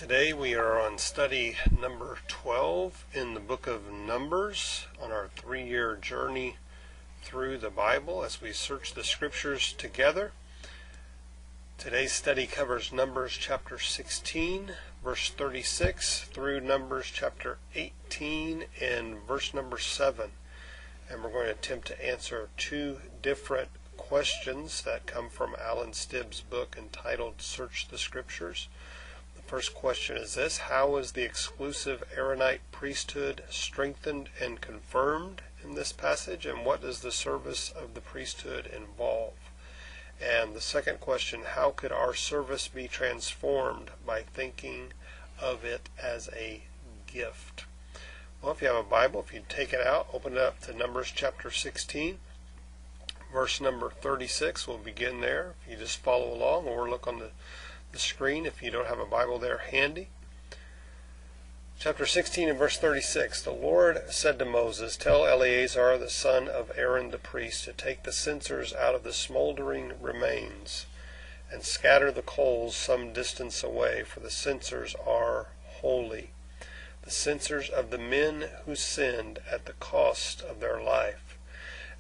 Today we are on study number 12 in the book of Numbers on our 3-year journey through the Bible as we search the scriptures together. Today's study covers Numbers chapter 16, verse 36 through Numbers chapter 18 and verse number 7. And we're going to attempt to answer two different questions that come from Alan Stibb's book entitled Search the Scriptures. First question is this: how is the exclusive Aaronite priesthood strengthened and confirmed in this passage, and what does the service of the priesthood involve? And the second question: how could our service be transformed by thinking of it as a gift? Well, if you have a Bible, if you take it out, open it up to Numbers chapter 16, verse number 36. We'll begin there. If you just follow along, or look on the screen if you don't have a Bible there handy. Chapter 16 and verse 36. The Lord said to Moses, "Tell Eleazar the son of Aaron the priest to take the censers out of the smoldering remains and scatter the coals some distance away, for the censers are holy, the censers of the men who sinned at the cost of their life."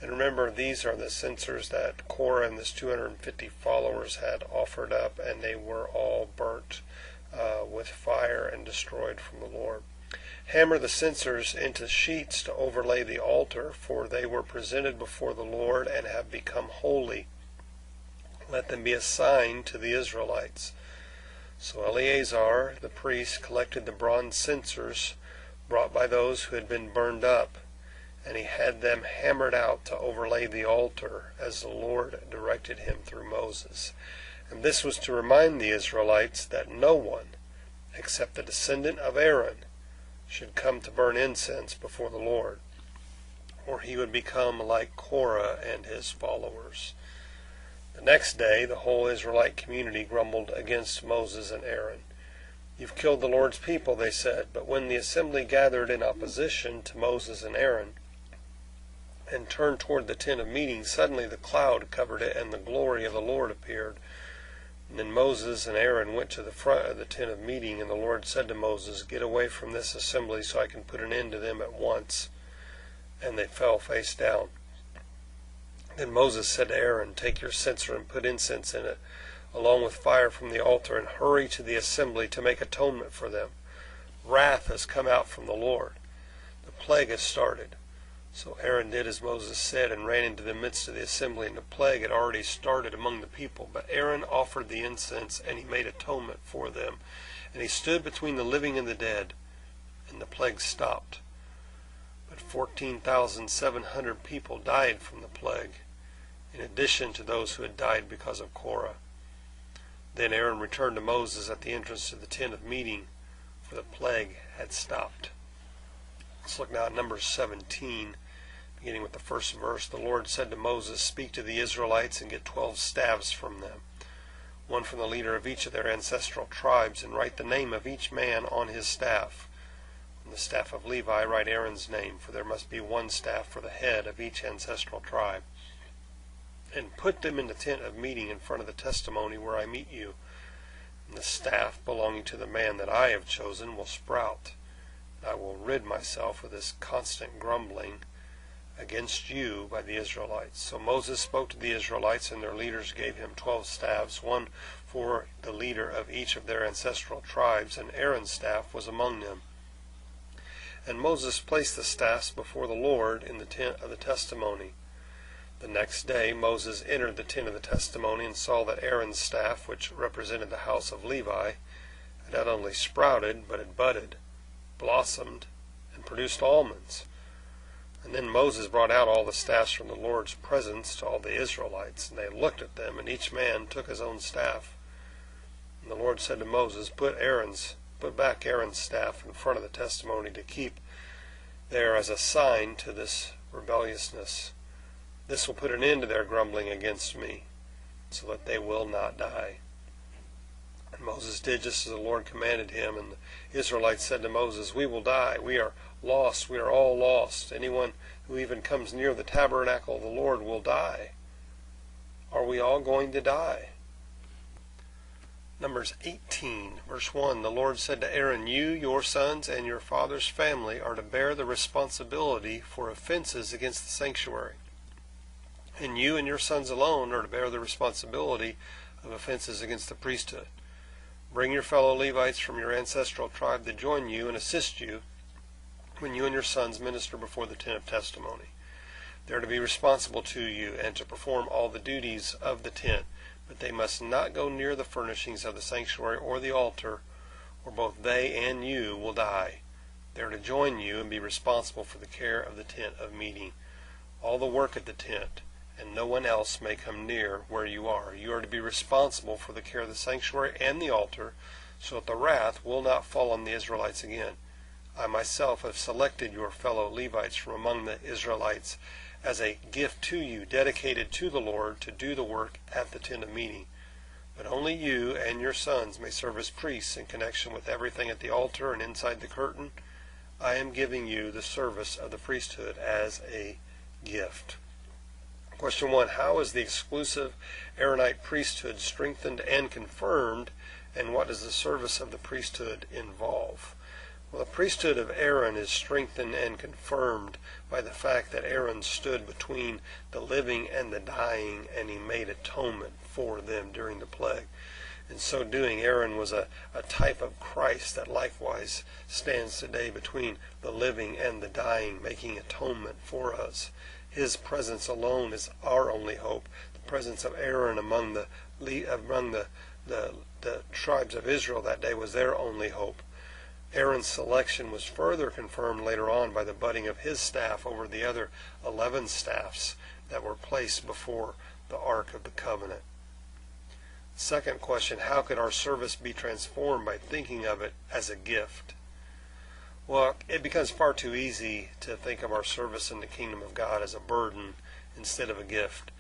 And remember, these are the censers that Korah and his 250 followers had offered up, and they were all burnt with fire and destroyed from the Lord. Hammer the censers into sheets to overlay the altar, for they were presented before the Lord and have become holy. Let them be a sign to the Israelites. So Eleazar the priest collected the bronze censers brought by those who had been burned up, and he had them hammered out to overlay the altar, as the Lord directed him through Moses. And this was to remind the Israelites that no one, except the descendant of Aaron, should come to burn incense before the Lord, or he would become like Korah and his followers. The next day, the whole Israelite community grumbled against Moses and Aaron. "You've killed the Lord's people," they said. But when the assembly gathered in opposition to Moses and Aaron and turned toward the tent of meeting, suddenly the cloud covered it, and the glory of the Lord appeared. And then Moses and Aaron went to the front of the tent of meeting, and the Lord said to Moses, "Get away from this assembly so I can put an end to them at once." And they fell face down. Then Moses said to Aaron, "Take your censer and put incense in it, along with fire from the altar, and hurry to the assembly to make atonement for them. Wrath has come out from the Lord. The plague has started." So Aaron did as Moses said and ran into the midst of the assembly, and the plague had already started among the people. But Aaron offered the incense, and he made atonement for them. And he stood between the living and the dead, and the plague stopped. But 14,700 people died from the plague, in addition to those who had died because of Korah. Then Aaron returned to Moses at the entrance to the tent of meeting, for the plague had stopped. Let's look now at Numbers 17, beginning with the first verse. The Lord said to Moses, "Speak to the Israelites and get 12 staves from them, one from the leader of each of their ancestral tribes, and write the name of each man on his staff. On the staff of Levi write Aaron's name, for there must be one staff for the head of each ancestral tribe. And put them in the tent of meeting in front of the testimony where I meet you. And the staff belonging to the man that I have chosen will sprout. I will rid myself of this constant grumbling against you by the Israelites." So Moses spoke to the Israelites, and their leaders gave him 12 staves, one for the leader of each of their ancestral tribes, and Aaron's staff was among them. And Moses placed the staffs before the Lord in the tent of the testimony. The next day Moses entered the tent of the testimony and saw that Aaron's staff, which represented the house of Levi, had not only sprouted, but had budded, blossomed, and produced almonds. And then Moses brought out all the staffs from the Lord's presence to all the Israelites, and they looked at them, and each man took his own staff. And the Lord said to Moses, Put back Aaron's staff in front of the testimony to keep there as a sign to this rebelliousness. This will put an end to their grumbling against me, so that they will not die." And Moses did just as the Lord commanded him, and the Israelites said to Moses, "We will die. We are lost. We are all lost. Anyone who even comes near the tabernacle of the Lord will die. Are we all going to die?" Numbers 18, verse 1, the Lord said to Aaron, you, your sons, and your father's family are to bear the responsibility for offenses against the sanctuary. And you and your sons alone are to bear the responsibility of offenses against the priesthood. Bring your fellow Levites from your ancestral tribe to join you and assist you when you and your sons minister before the tent of testimony. They are to be responsible to you and to perform all the duties of the tent, but they must not go near the furnishings of the sanctuary or the altar, or both they and you will die. They are to join you and be responsible for the care of the tent of meeting, all the work at the tent, and no one else may come near where you are. You are to be responsible for the care of the sanctuary and the altar, so that the wrath will not fall on the Israelites again. I myself have selected your fellow Levites from among the Israelites as a gift to you, dedicated to the Lord, to do the work at the tent of meeting. But only you and your sons may serve as priests in connection with everything at the altar and inside the curtain. I am giving you the service of the priesthood as a gift. Question 1. How is the exclusive Aaronite priesthood strengthened and confirmed, and what does the service of the priesthood involve? Well, the priesthood of Aaron is strengthened and confirmed by the fact that Aaron stood between the living and the dying, and he made atonement for them during the plague. In so doing, Aaron was a type of Christ that likewise stands today between the living and the dying, making atonement for us. His presence alone is our only hope. The presence of Aaron among the tribes of Israel that day was their only hope. Aaron's selection was further confirmed later on by the budding of his staff over the other 11 staffs that were placed before the Ark of the Covenant. Second question, how could our service be transformed by thinking of it as a gift? Well, it becomes far too easy to think of our service in the kingdom of God as a burden instead of a gift.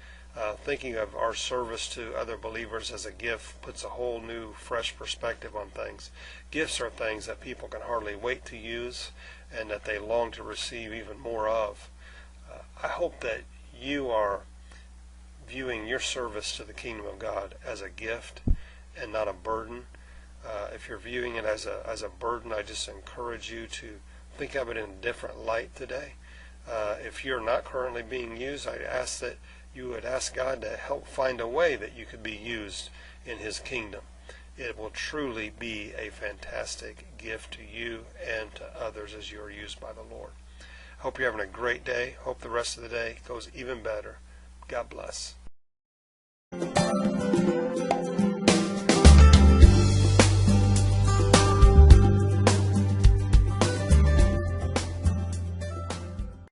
Thinking of our service to other believers as a gift puts a whole new, fresh perspective on things. Gifts are things that people can hardly wait to use and that they long to receive even more of. I hope that you are viewing your service to the kingdom of God as a gift and not a burden. If you're viewing it as a burden, I just encourage you to think of it in a different light today. If you're not currently being used, I ask that you would ask God to help find a way that you could be used in His kingdom. It will truly be a fantastic gift to you and to others as you are used by the Lord. I hope you're having a great day. Hope the rest of the day goes even better. God bless.